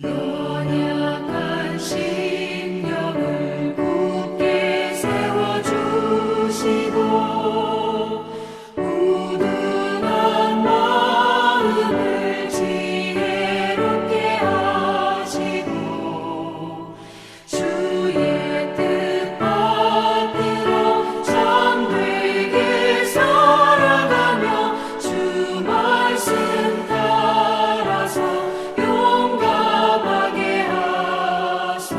연약한 심령을 굳게 세워주시고 우둔한 마음을 지혜롭게 하시고 주의 뜻 받들어 참되게 살아가며 주 말씀 따라서 용감하게 하소서.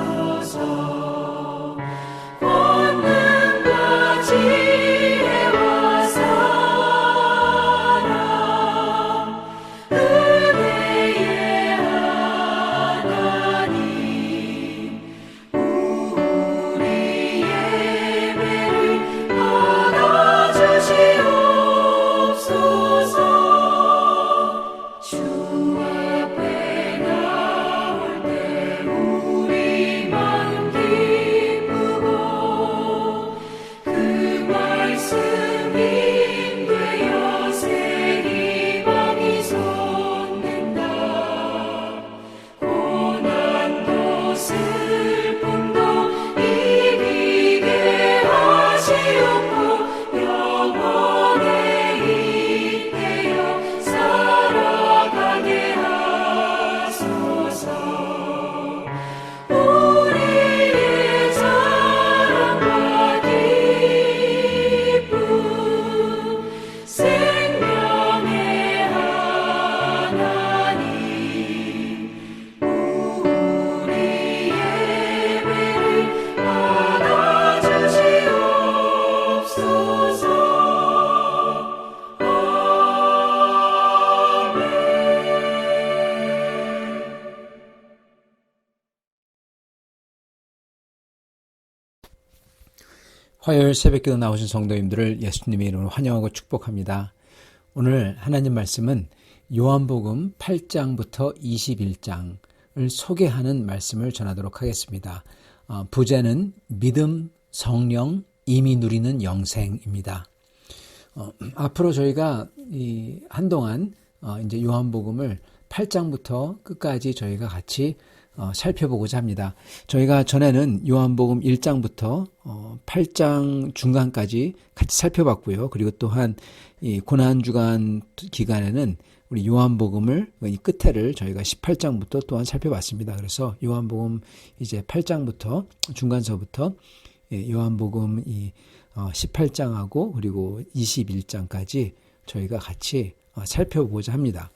권능과 지혜와 사랑 은혜의 하나님 우리 예배를 받아주시옵소서. 주 앞에 나올 때 우리 마음 기쁘고 그 말씀이 되어 새 희망이 솟는다. 고난도 슬픔도 이기게 하시옵고 영원에 잇대어 살아가게 하소서. 우리의 자랑과 기쁨 생명의 하나님 우리 예배를 받아주시옵소서. 화요일 새벽기도 나오신 성도님들을 예수님의 이름으로 환영하고 축복합니다. 오늘 하나님 말씀은 요한복음 8장부터 21장을 소개하는 말씀을 전하도록 하겠습니다. 부제는 믿음, 성령, 이미 누리는 영생입니다. 앞으로 저희가 한동안 이제 요한복음을 8장부터 끝까지 저희가 같이 살펴보고자 합니다. 저희가 전에는 요한복음 1장부터 8장 중간까지 같이 살펴봤고요. 그리고 또한 이 고난주간 기간에는 우리 요한복음을 이 끝에를 저희가 18장부터 또한 살펴봤습니다. 그래서 요한복음 이제 8장부터 중간서부터 요한복음 이 18장하고 그리고 21장까지 저희가 같이 살펴보고자 합니다.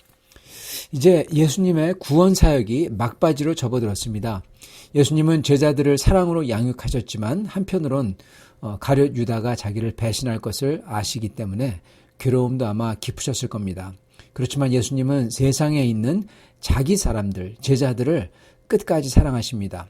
이제 예수님의 구원 사역이 막바지로 접어들었습니다. 예수님은 제자들을 사랑으로 양육하셨지만 한편으론 가룟 유다가 자기를 배신할 것을 아시기 때문에 괴로움도 아마 깊으셨을 겁니다. 그렇지만 예수님은 세상에 있는 자기 사람들, 제자들을 끝까지 사랑하십니다.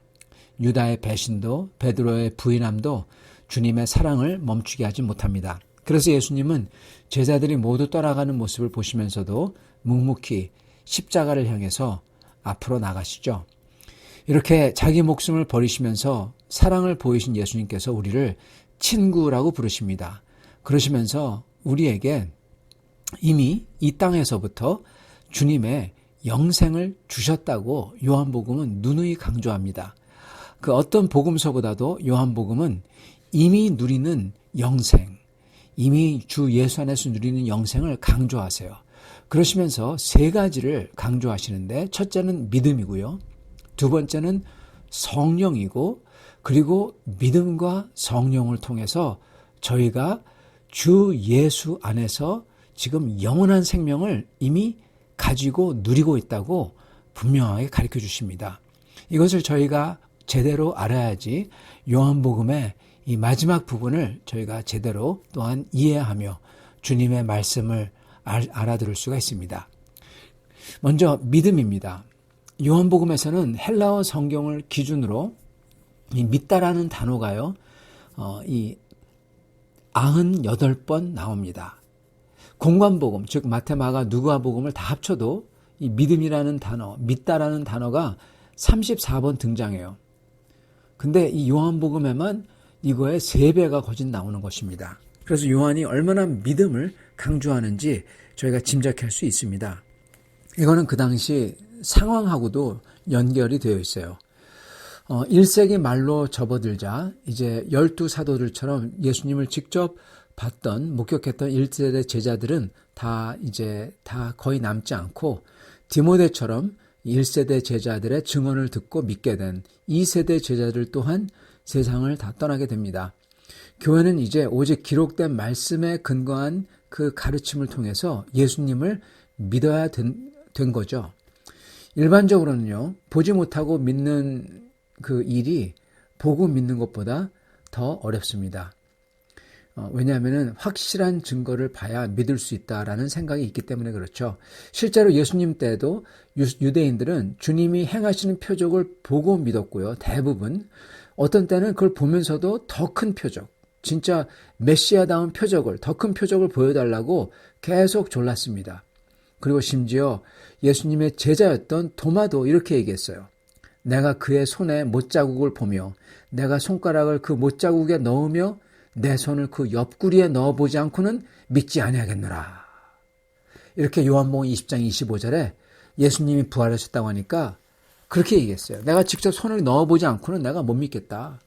유다의 배신도 베드로의 부인함도 주님의 사랑을 멈추게 하지 못합니다. 그래서 예수님은 제자들이 모두 떠나가는 모습을 보시면서도 묵묵히 십자가를 향해서 앞으로 나가시죠. 이렇게 자기 목숨을 버리시면서 사랑을 보이신 예수님께서 우리를 친구라고 부르십니다. 그러시면서 우리에게 이미 이 땅에서부터 주님의 영생을 주셨다고 요한복음은 누누이 강조합니다. 그 어떤 복음서보다도 요한복음은 이미 누리는 영생, 이미 주 예수 안에서 누리는 영생을 강조하세요. 그러시면서 세 가지를 강조하시는데 첫째는 믿음이고요. 두 번째는 성령이고 그리고 믿음과 성령을 통해서 저희가 주 예수 안에서 지금 영원한 생명을 이미 가지고 누리고 있다고 분명하게 가르쳐 주십니다. 이것을 저희가 제대로 알아야지 요한복음의 이 마지막 부분을 저희가 제대로 또한 이해하며 주님의 말씀을 알아들을 수가 있습니다. 먼저 믿음입니다. 요한복음에서는 헬라어 성경을 기준으로 이 믿다라는 단어가요, 이 98번 나옵니다. 공관복음, 즉 마태, 마가, 누가복음을 다 합쳐도 이 믿음이라는 단어, 믿다라는 단어가 34번 등장해요. 근데 이 요한복음에만 이거의 3배가 거진 나오는 것입니다. 그래서 요한이 얼마나 믿음을 강조하는지 저희가 짐작할 수 있습니다. 이거는 그 당시 상황하고도 연결이 되어 있어요. 1세기 말로 접어들자 이제 12사도들처럼 예수님을 직접 봤던, 목격했던 1세대 제자들은 다 거의 남지 않고 디모데처럼 1세대 제자들의 증언을 듣고 믿게 된 2세대 제자들 또한 세상을 다 떠나게 됩니다. 교회는 이제 오직 기록된 말씀에 근거한 그 가르침을 통해서 예수님을 믿어야 된 거죠. 일반적으로는요, 보지 못하고 믿는 그 일이 보고 믿는 것보다 더 어렵습니다. 왜냐하면 확실한 증거를 봐야 믿을 수 있다라는 생각이 있기 때문에 그렇죠. 실제로 예수님 때도 유대인들은 주님이 행하시는 표적을 보고 믿었고요. 대부분. 어떤 때는 그걸 보면서도 더 큰 표적, 진짜 메시아다운 표적을, 더 큰 표적을 보여달라고 계속 졸랐습니다. 그리고 심지어 예수님의 제자였던 도마도 이렇게 얘기했어요. 내가 그의 손에 못자국을 보며 내가 손가락을 그 못자국에 넣으며 내 손을 그 옆구리에 넣어보지 않고는 믿지 아니하겠노라. 이렇게 요한복음 20장 25절에 예수님이 부활하셨다고 하니까 그렇게 얘기했어요. 내가 직접 손을 넣어보지 않고는 내가 못 믿겠다.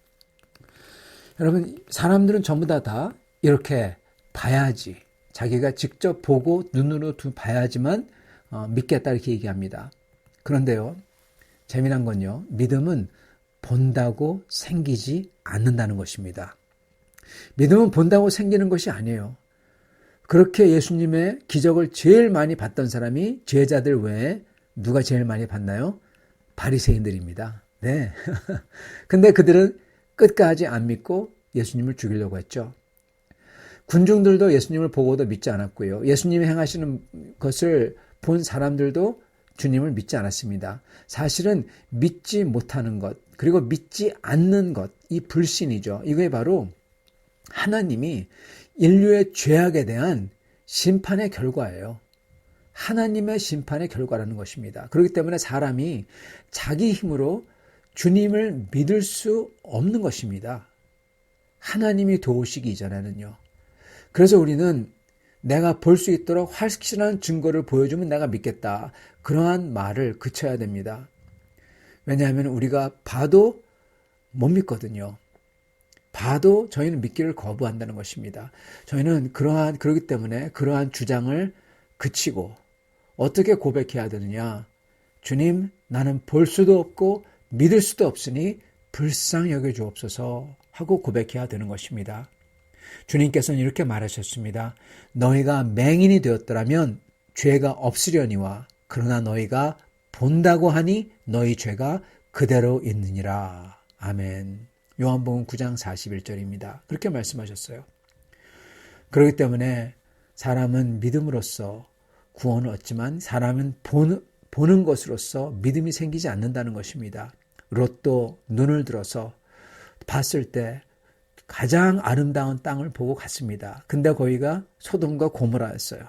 여러분, 사람들은 전부 다 이렇게 봐야지, 자기가 직접 보고 눈으로 봐야지만 믿겠다 이렇게 얘기합니다. 그런데요, 재미난 건요, 믿음은 본다고 생기지 않는다는 것입니다. 믿음은 본다고 생기는 것이 아니에요. 그렇게 예수님의 기적을 제일 많이 봤던 사람이 제자들 외에 누가 제일 많이 봤나요? 바리새인들입니다. 네. 근데 그들은 끝까지 안 믿고 예수님을 죽이려고 했죠. 군중들도 예수님을 보고도 믿지 않았고요. 예수님이 행하시는 것을 본 사람들도 주님을 믿지 않았습니다. 사실은 믿지 못하는 것, 그리고 믿지 않는 것, 이 불신이죠. 이게 바로 하나님이 인류의 죄악에 대한 심판의 결과예요. 하나님의 심판의 결과라는 것입니다. 그렇기 때문에 사람이 자기 힘으로 주님을 믿을 수 없는 것입니다. 하나님이 도우시기 이전에는요. 그래서 우리는 내가 볼 수 있도록 확실한 증거를 보여주면 내가 믿겠다. 그러한 말을 그쳐야 됩니다. 왜냐하면 우리가 봐도 못 믿거든요. 봐도 저희는 믿기를 거부한다는 것입니다. 저희는 그렇기 때문에 그러한 주장을 그치고 어떻게 고백해야 되느냐. 주님, 나는 볼 수도 없고 믿을 수도 없으니 불쌍히 여겨 주옵소서 하고 고백해야 되는 것입니다. 주님께서는 이렇게 말하셨습니다. 너희가 맹인이 되었더라면 죄가 없으려니와 그러나 너희가 본다고 하니 너희 죄가 그대로 있느니라. 아멘. 요한복음 9장 41절입니다. 그렇게 말씀하셨어요. 그렇기 때문에 사람은 믿음으로써 구원을 얻지만 사람은 보는 것으로서 믿음이 생기지 않는다는 것입니다. 롯도 눈을 들어서 봤을 때 가장 아름다운 땅을 보고 갔습니다. 근데 거기가 소돔과 고모라였어요.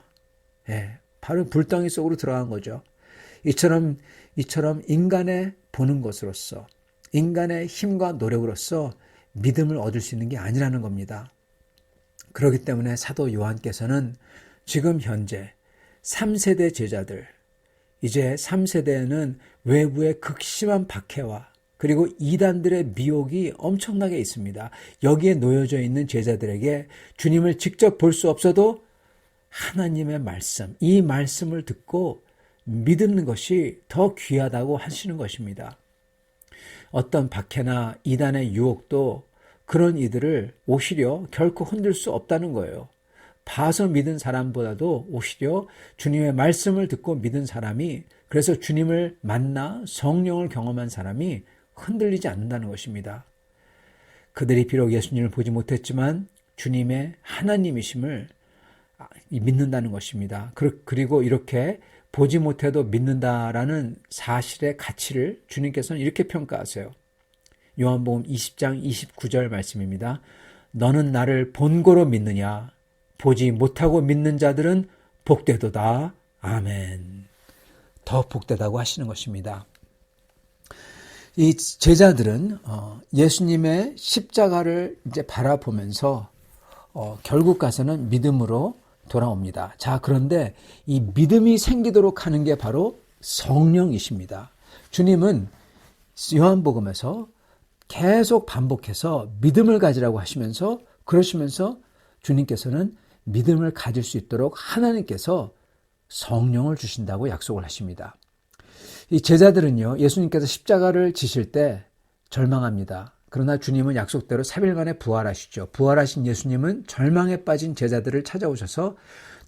예, 바로 불덩이 속으로 들어간 거죠. 이처럼 인간의 보는 것으로서, 인간의 힘과 노력으로서 믿음을 얻을 수 있는 게 아니라는 겁니다. 그렇기 때문에 사도 요한께서는 지금 현재 3세대 제자들, 이제 3세대에는 외부의 극심한 박해와 그리고 이단들의 미혹이 엄청나게 있습니다. 여기에 놓여져 있는 제자들에게 주님을 직접 볼 수 없어도 하나님의 말씀, 이 말씀을 듣고 믿는 것이 더 귀하다고 하시는 것입니다. 어떤 박해나 이단의 유혹도 그런 이들을 오히려 결코 흔들 수 없다는 거예요. 봐서 믿은 사람보다도 오히려 주님의 말씀을 듣고 믿은 사람이, 그래서 주님을 만나 성령을 경험한 사람이 흔들리지 않는다는 것입니다. 그들이 비록 예수님을 보지 못했지만 주님의 하나님이심을 믿는다는 것입니다. 그리고 이렇게 보지 못해도 믿는다라는 사실의 가치를 주님께서는 이렇게 평가하세요. 요한복음 20장 29절 말씀입니다. 너는 나를 본고로 믿느냐? 보지 못하고 믿는 자들은 복되도다. 아멘. 더 복되다고 하시는 것입니다. 이 제자들은 예수님의 십자가를 이제 바라보면서 결국 가서는 믿음으로 돌아옵니다. 자, 그런데 이 믿음이 생기도록 하는 게 바로 성령이십니다. 주님은 요한복음에서 계속 반복해서 믿음을 가지라고 하시면서 그러시면서 주님께서는 믿음을 가질 수 있도록 하나님께서 성령을 주신다고 약속을 하십니다. 이 제자들은요, 예수님께서 십자가를 지실 때 절망합니다. 그러나 주님은 약속대로 3일 만에 부활하시죠. 부활하신 예수님은 절망에 빠진 제자들을 찾아오셔서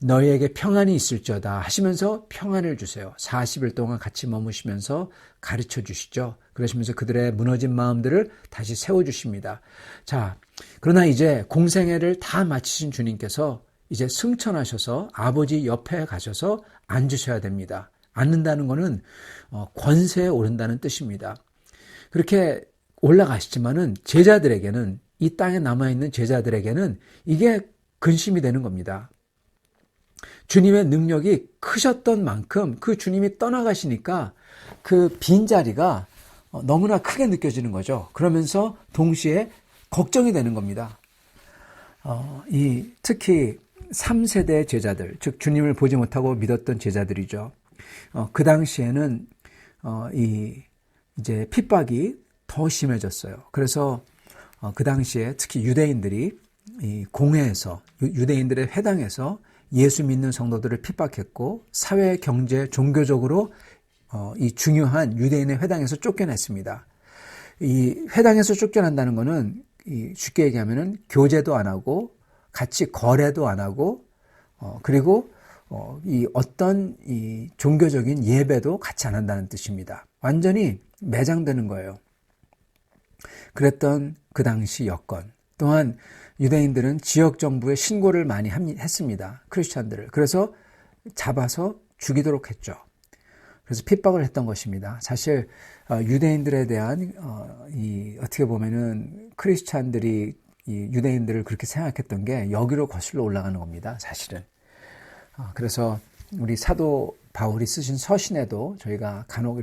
너희에게 평안이 있을지어다 하시면서 평안을 주세요. 40일 동안 같이 머무시면서 가르쳐 주시죠. 그러시면서 그들의 무너진 마음들을 다시 세워주십니다. 자, 그러나 이제 공생애를 다 마치신 주님께서 이제 승천하셔서 아버지 옆에 가셔서 앉으셔야 됩니다. 앉는다는 것은 권세에 오른다는 뜻입니다. 그렇게 올라가시지만은 제자들에게는, 이 땅에 남아있는 제자들에게는 이게 근심이 되는 겁니다. 주님의 능력이 크셨던 만큼 그 주님이 떠나가시니까 그 빈자리가 너무나 크게 느껴지는 거죠. 그러면서 동시에 걱정이 되는 겁니다. 특히 3세대 제자들, 즉 주님을 보지 못하고 믿었던 제자들이죠. 그 당시에는 이제 핍박이 더 심해졌어요. 그래서 그 당시에 특히 유대인들이 이 공회에서, 유대인들의 회당에서 예수 믿는 성도들을 핍박했고 사회, 경제, 종교적으로 이 중요한 유대인의 회당에서 쫓겨냈습니다. 이 회당에서 쫓겨난다는 것은 쉽게 얘기하면은 교제도 안 하고 같이 거래도 안 하고 그리고 이 어떤 이 종교적인 예배도 같이 안 한다는 뜻입니다. 완전히 매장되는 거예요. 그랬던 그 당시 여건. 또한 유대인들은 지역 정부에 신고를 많이 했습니다. 크리스찬들을. 그래서 잡아서 죽이도록 했죠. 그래서 핍박을 했던 것입니다. 사실 유대인들에 대한 어떻게 보면은 크리스찬들이 이 유대인들을 그렇게 생각했던 게 여기로 거슬러 올라가는 겁니다. 사실은. 그래서 우리 사도 바울이 쓰신 서신에도 저희가 간혹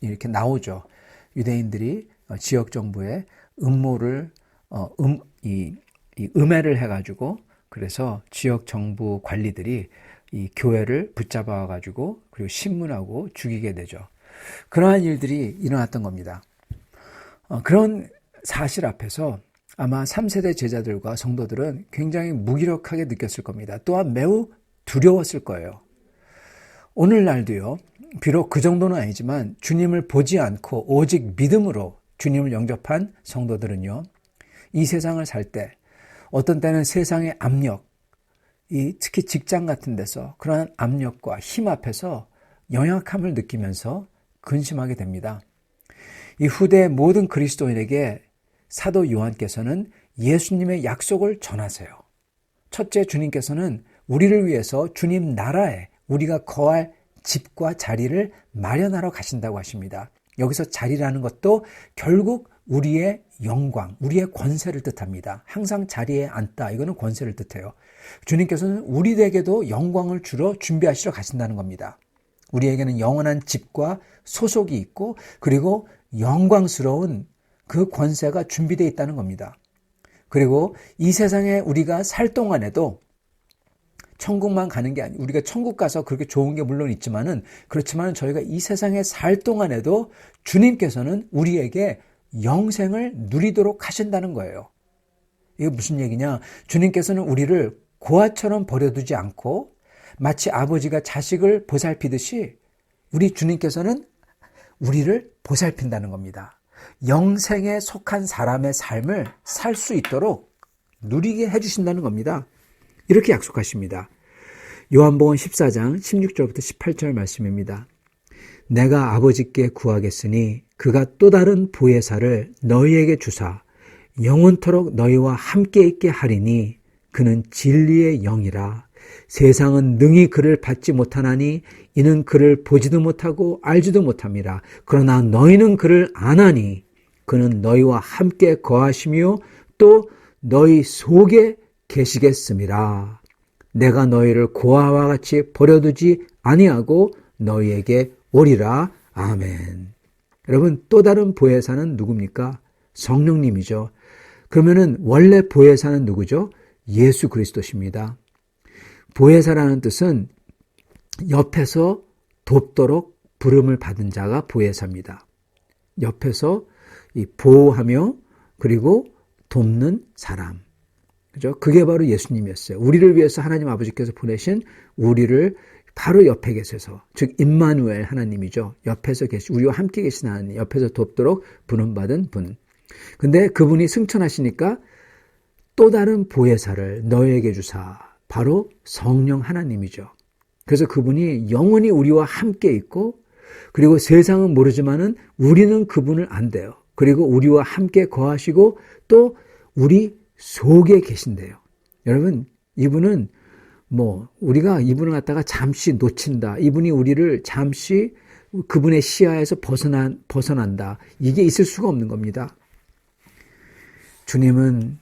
이렇게 나오죠. 유대인들이 지역 정부에 음모를 음해를 해가지고 그래서 지역 정부 관리들이 이 교회를 붙잡아 가지고 그리고 신문하고 죽이게 되죠. 그러한 일들이 일어났던 겁니다. 그런 사실 앞에서 아마 3세대 제자들과 성도들은 굉장히 무기력하게 느꼈을 겁니다. 또한 매우 두려웠을 거예요. 오늘날도요, 비록 그 정도는 아니지만 주님을 보지 않고 오직 믿음으로 주님을 영접한 성도들은요, 이 세상을 살 때 어떤 때는 세상의 압력, 특히 직장 같은 데서 그러한 압력과 힘 앞에서 연약함을 느끼면서 근심하게 됩니다. 이 후대 모든 그리스도인에게 사도 요한께서는 예수님의 약속을 전하세요. 첫째, 주님께서는 우리를 위해서 주님 나라에 우리가 거할 집과 자리를 마련하러 가신다고 하십니다. 여기서 자리라는 것도 결국 우리의 영광, 우리의 권세를 뜻합니다. 항상 자리에 앉다, 이거는 권세를 뜻해요. 주님께서는 우리에게도 영광을 주러 준비하시러 가신다는 겁니다. 우리에게는 영원한 집과 소속이 있고 그리고 영광스러운 그 권세가 준비되어 있다는 겁니다. 그리고 이 세상에 우리가 살 동안에도 천국만 가는 게 아니고 우리가 천국 가서 그렇게 좋은 게 물론 있지만은 그렇지만 저희가 이 세상에 살 동안에도 주님께서는 우리에게 영생을 누리도록 하신다는 거예요. 이게 무슨 얘기냐? 주님께서는 우리를 고아처럼 버려두지 않고 마치 아버지가 자식을 보살피듯이 우리 주님께서는 우리를 보살핀다는 겁니다. 영생에 속한 사람의 삶을 살 수 있도록 누리게 해주신다는 겁니다. 이렇게 약속하십니다. 요한복음 14장 16절부터 18절 말씀입니다. 내가 아버지께 구하겠으니 그가 또 다른 보혜사를 너희에게 주사 영원토록 너희와 함께 있게 하리니 그는 진리의 영이라. 세상은 능히 그를 받지 못하나니 이는 그를 보지도 못하고 알지도 못함이라. 그러나 너희는 그를 아나니 그는 너희와 함께 거하시며 또 너희 속에 계시겠음이라. 내가 너희를 고아와 같이 버려두지 아니하고 너희에게 오리라. 아멘. 여러분, 또 다른 보혜사는 누굽니까? 성령님이죠. 그러면은 원래 보혜사는 누구죠? 예수 그리스도십니다. 보혜사라는 뜻은 옆에서 돕도록 부름을 받은 자가 보혜사입니다. 옆에서 이 보호하며 그리고 돕는 사람. 그죠? 그게 바로 예수님이었어요. 우리를 위해서 하나님 아버지께서 보내신 우리를 바로 옆에 계셔서, 즉 임마누엘 하나님이죠. 옆에서 우리와 함께 계신 하나님, 옆에서 돕도록 부름받은 분. 근데 그분이 승천하시니까 또 다른 보혜사를 너에게 주사, 바로 성령 하나님이죠. 그래서 그분이 영원히 우리와 함께 있고, 그리고 세상은 모르지만은 우리는 그분을 안대요. 그리고 우리와 함께 거하시고 또 우리 속에 계신대요. 여러분, 이분은 우리가 이분을 갖다가 잠시 놓친다. 이분이 우리를 잠시 그분의 시야에서 벗어난다. 이게 있을 수가 없는 겁니다. 주님은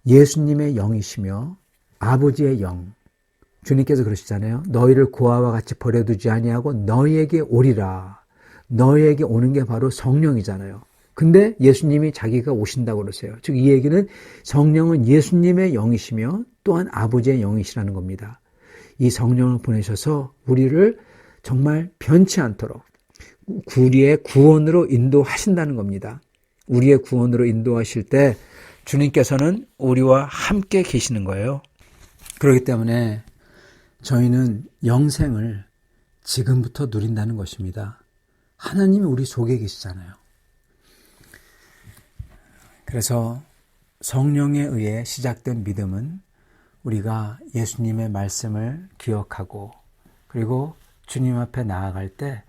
예수님의 영이시며 아버지의 영. 주님께서 그러시잖아요. 너희를 고아와 같이 버려두지 아니하고 너희에게 오리라. 너희에게 오는 게 바로 성령이잖아요. 근데 예수님이 자기가 오신다고 그러세요. 즉 이 얘기는 성령은 예수님의 영이시며 또한 아버지의 영이시라는 겁니다. 이 성령을 보내셔서 우리를 정말 변치 않도록 우리의 구원으로 인도하신다는 겁니다. 우리의 구원으로 인도하실 때 주님께서는 우리와 함께 계시는 거예요. 그렇기 때문에 저희는 영생을 지금부터 누린다는 것입니다. 하나님이 우리 속에 계시잖아요. 그래서 성령에 의해 시작된 믿음은 우리가 예수님의 말씀을 기억하고 그리고 주님 앞에 나아갈 때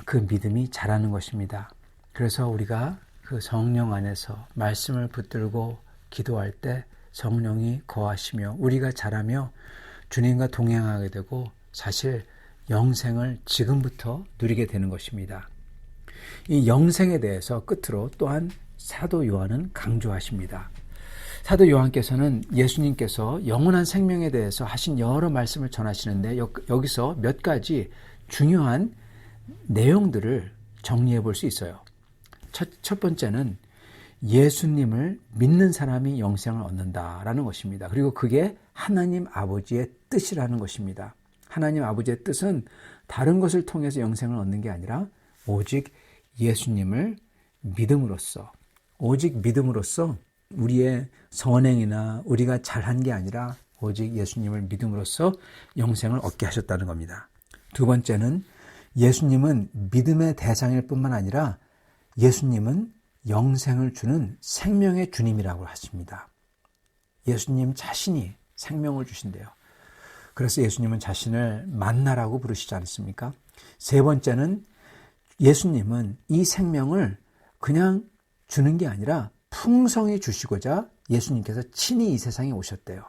그 믿음이 자라는 것입니다. 그래서 우리가 그 성령 안에서 말씀을 붙들고 기도할 때 성령이 거하시며 우리가 자라며 주님과 동행하게 되고 사실 영생을 지금부터 누리게 되는 것입니다. 이 영생에 대해서 끝으로 또한 사도 요한은 강조하십니다. 사도 요한께서는 예수님께서 영원한 생명에 대해서 하신 여러 말씀을 전하시는데 여기서 몇 가지 중요한 내용들을 정리해 볼 수 있어요. 첫 번째는 예수님을 믿는 사람이 영생을 얻는다라는 것입니다. 그리고 그게 하나님 아버지의 뜻이라는 것입니다. 하나님 아버지의 뜻은 다른 것을 통해서 영생을 얻는 게 아니라 오직 예수님을 믿음으로써, 오직 믿음으로써 우리의 선행이나 우리가 잘한 게 아니라 오직 예수님을 믿음으로써 영생을 얻게 하셨다는 겁니다. 두 번째는 예수님은 믿음의 대상일 뿐만 아니라 예수님은 영생을 주는 생명의 주님이라고 하십니다. 예수님 자신이 생명을 주신대요. 그래서 예수님은 자신을 만나라고 부르시지 않습니까? 세 번째는 예수님은 이 생명을 그냥 주는 게 아니라 풍성히 주시고자 예수님께서 친히 이 세상에 오셨대요.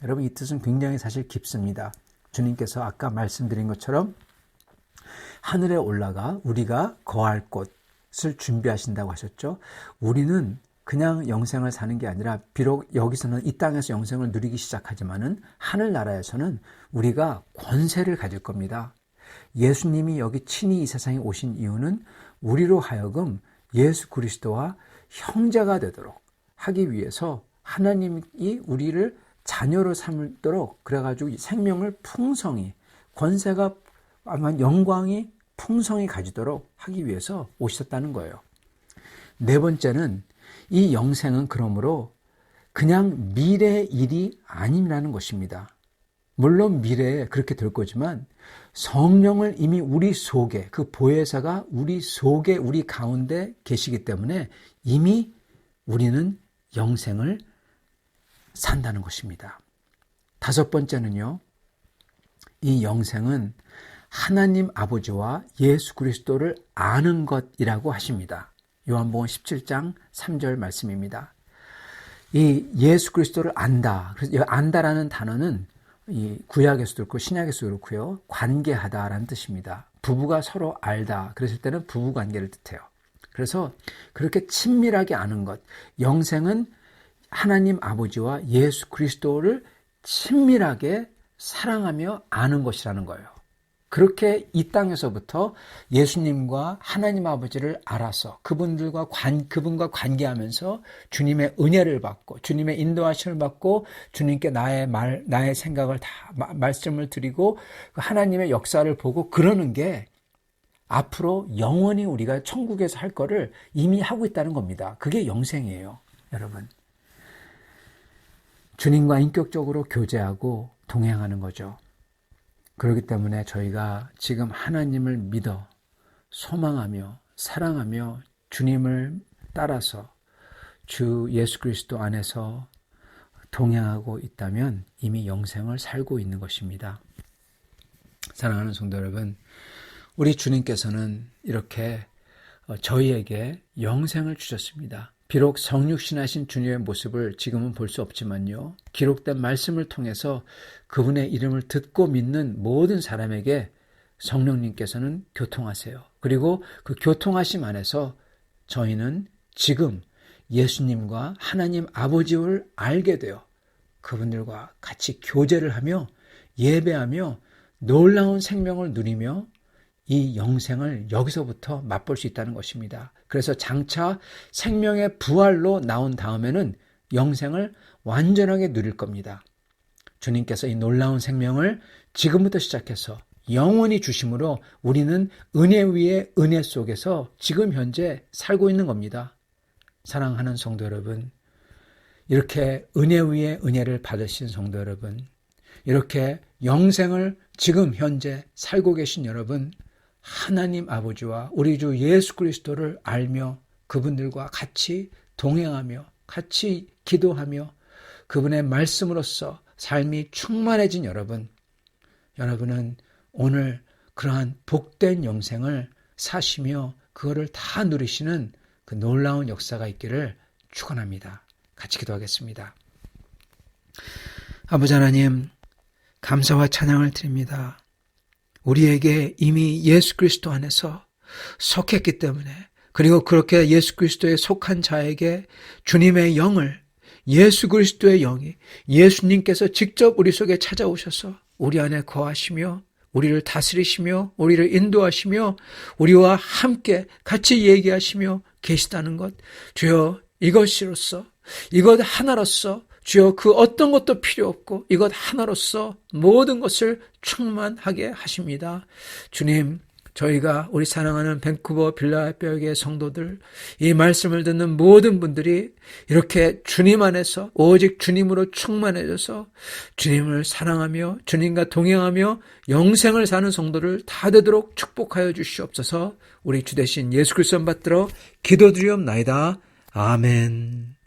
여러분, 이 뜻은 굉장히 사실 깊습니다. 주님께서 아까 말씀드린 것처럼 하늘에 올라가 우리가 거할 곳을 준비하신다고 하셨죠. 우리는 그냥 영생을 사는 게 아니라 비록 여기서는 이 땅에서 영생을 누리기 시작하지만은 하늘나라에서는 우리가 권세를 가질 겁니다. 예수님이 여기 친히 이 세상에 오신 이유는 우리로 하여금 예수 그리스도와 형제가 되도록 하기 위해서 하나님이 우리를 자녀로 삼도록 그래가지고 생명을 풍성히, 권세가 아마 영광이 풍성히 가지도록 하기 위해서 오셨다는 거예요. 네 번째는 이 영생은 그러므로 그냥 미래의 일이 아니라는 것입니다. 물론 미래에 그렇게 될 거지만 성령을 이미 우리 속에, 그 보혜사가 우리 속에, 우리 가운데 계시기 때문에 이미 우리는 영생을 산다는 것입니다. 다섯 번째는요, 이 영생은 하나님 아버지와 예수 그리스도를 아는 것이라고 하십니다. 요한복음 17장 3절 말씀입니다. 이 예수 그리스도를 안다. 그래서 안다라는 단어는 이 구약에서도 그렇고 신약에서도 그렇고요. 관계하다라는 뜻입니다. 부부가 서로 알다. 그랬을 때는 부부 관계를 뜻해요. 그래서 그렇게 친밀하게 아는 것. 영생은 하나님 아버지와 예수 그리스도를 친밀하게 사랑하며 아는 것이라는 거예요. 그렇게 이 땅에서부터 예수님과 하나님 아버지를 알아서 그분과 관계하면서 주님의 은혜를 받고 주님의 인도하심을 받고 주님께 나의 생각을 다 말씀을 드리고 하나님의 역사를 보고 그러는 게 앞으로 영원히 우리가 천국에서 할 거를 이미 하고 있다는 겁니다. 그게 영생이에요, 여러분. 주님과 인격적으로 교제하고 동행하는 거죠. 그렇기 때문에 저희가 지금 하나님을 믿어 소망하며 사랑하며 주님을 따라서 주 예수 그리스도 안에서 동행하고 있다면 이미 영생을 살고 있는 것입니다. 사랑하는 성도 여러분, 우리 주님께서는 이렇게 저희에게 영생을 주셨습니다. 비록 성육신하신 주님의 모습을 지금은 볼 수 없지만요, 기록된 말씀을 통해서 그분의 이름을 듣고 믿는 모든 사람에게 성령님께서는 교통하세요. 그리고 그 교통하심 안에서 저희는 지금 예수님과 하나님 아버지를 알게 되어 그분들과 같이 교제를 하며 예배하며 놀라운 생명을 누리며 이 영생을 여기서부터 맛볼 수 있다는 것입니다. 그래서 장차 생명의 부활로 나온 다음에는 영생을 완전하게 누릴 겁니다. 주님께서 이 놀라운 생명을 지금부터 시작해서 영원히 주심으로 우리는 은혜 위에 은혜 속에서 지금 현재 살고 있는 겁니다. 사랑하는 성도 여러분, 이렇게 은혜 위에 은혜를 받으신 성도 여러분, 이렇게 영생을 지금 현재 살고 계신 여러분, 하나님 아버지와 우리 주 예수 그리스도를 알며 그분들과 같이 동행하며 같이 기도하며 그분의 말씀으로써 삶이 충만해진 여러분은 오늘 그러한 복된 영생을 사시며 그거를 다 누리시는 그 놀라운 역사가 있기를 축원합니다. 같이 기도하겠습니다. 아버지 하나님, 감사와 찬양을 드립니다. 우리에게 이미 예수 그리스도 안에서 속했기 때문에, 그리고 그렇게 예수 그리스도에 속한 자에게 주님의 영을, 예수 그리스도의 영이 예수님께서 직접 우리 속에 찾아오셔서 우리 안에 거하시며 우리를 다스리시며 우리를 인도하시며 우리와 함께 같이 얘기하시며 계시다는 것, 주여 이것으로써, 이것 하나로써 주여 그 어떤 것도 필요 없고 이것 하나로써 모든 것을 충만하게 하십니다. 주님, 저희가 우리 사랑하는 밴쿠버 빌라델피아의 성도들, 이 말씀을 듣는 모든 분들이 이렇게 주님 안에서 오직 주님으로 충만해져서 주님을 사랑하며 주님과 동행하며 영생을 사는 성도를 다 되도록 축복하여 주시옵소서. 우리 주 대신 예수 그리스도 받들어 기도드리옵나이다. 아멘.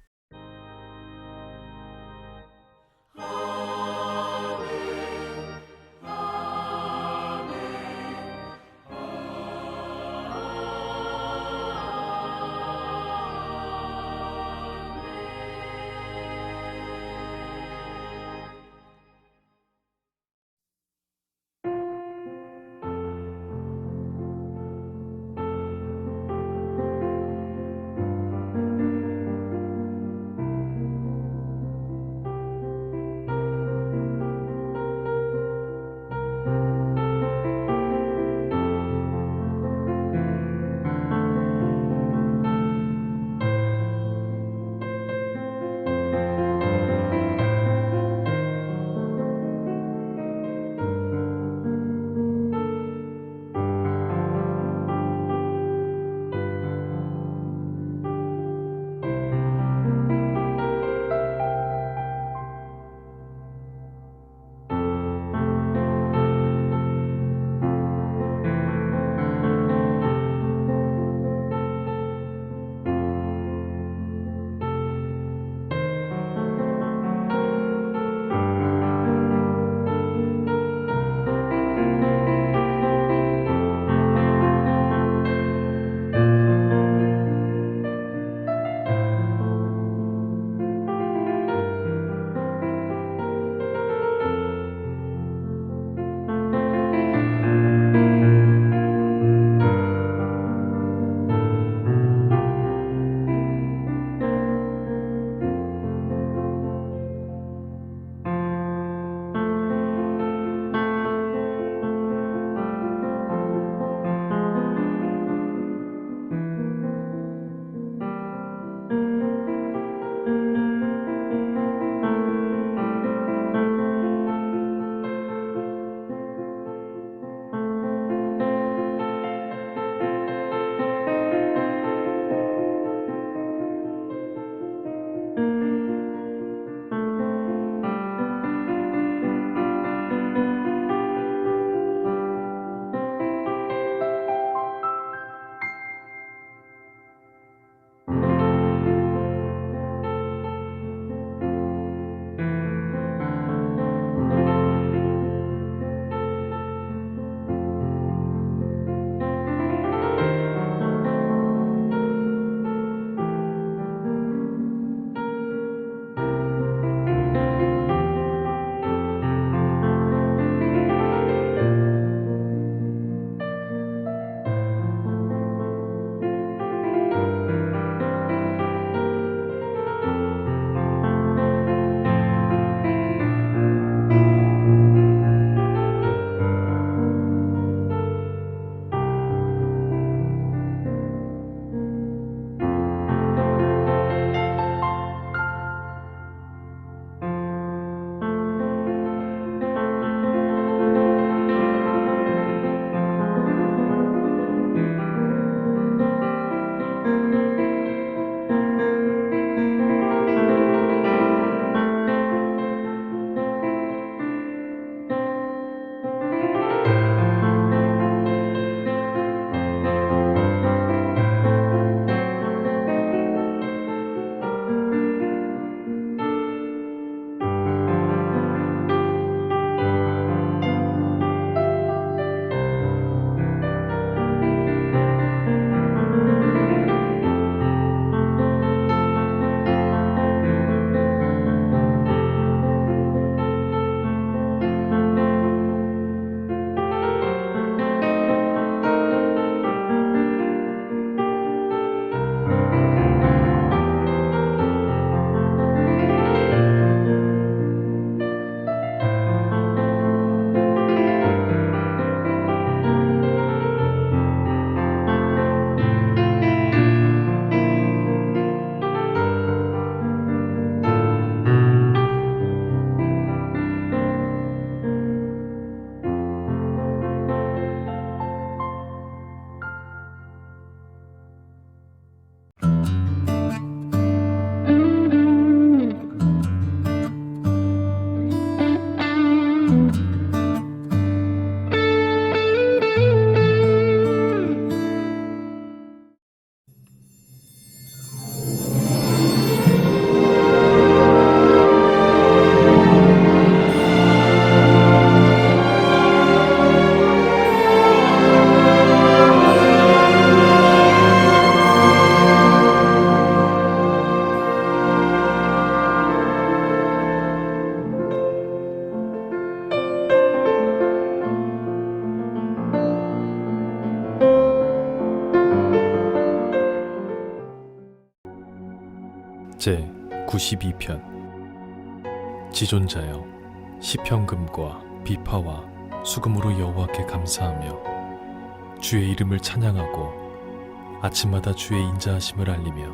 제 92편. 지존자여, 시편금과 비파와 수금으로 여호와께 감사하며 주의 이름을 찬양하고 아침마다 주의 인자하심을 알리며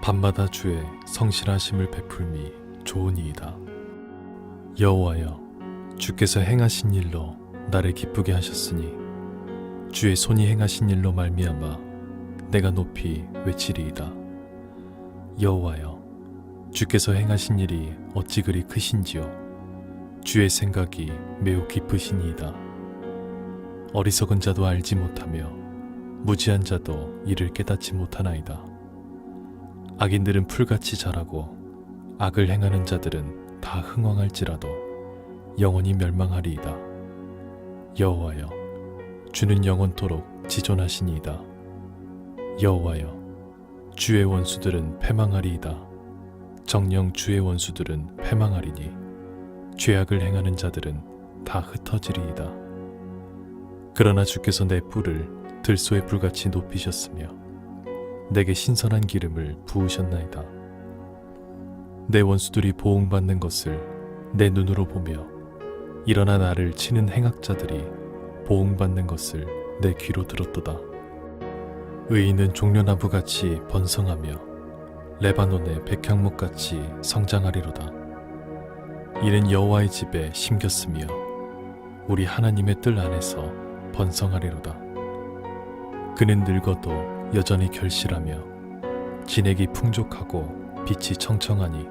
밤마다 주의 성실하심을 베풀미 좋으니이다. 여호와여, 주께서 행하신 일로 나를 기쁘게 하셨으니 주의 손이 행하신 일로 말미암아 내가 높이 외치리이다. 여호와여, 주께서 행하신 일이 어찌 그리 크신지요. 주의 생각이 매우 깊으시니이다. 어리석은 자도 알지 못하며 무지한 자도 이를 깨닫지 못하나이다. 악인들은 풀같이 자라고 악을 행하는 자들은 다 흥왕할지라도 영원히 멸망하리이다. 여호와여, 주는 영원토록 지존하시니이다. 여호와여, 주의 원수들은 패망하리이다. 정녕 주의 원수들은 패망하리니 죄악을 행하는 자들은 다 흩어지리이다. 그러나 주께서 내 뿔을 들소의 뿔같이 높이셨으며 내게 신선한 기름을 부으셨나이다. 내 원수들이 보응받는 것을 내 눈으로 보며 일어나 나를 치는 행악자들이 보응받는 것을 내 귀로 들었도다. 의인은 종려나무같이 번성하며 레바논의 백향목같이 성장하리로다. 이는 여호와의 집에 심겼으며 우리 하나님의 뜰 안에서 번성하리로다. 그는 늙어도 여전히 결실하며 진액이 풍족하고 빛이 청청하니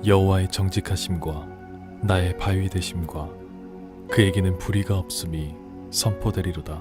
여호와의 정직하심과 나의 바위 되심과 그에게는 불의가 없음이 선포되리로다.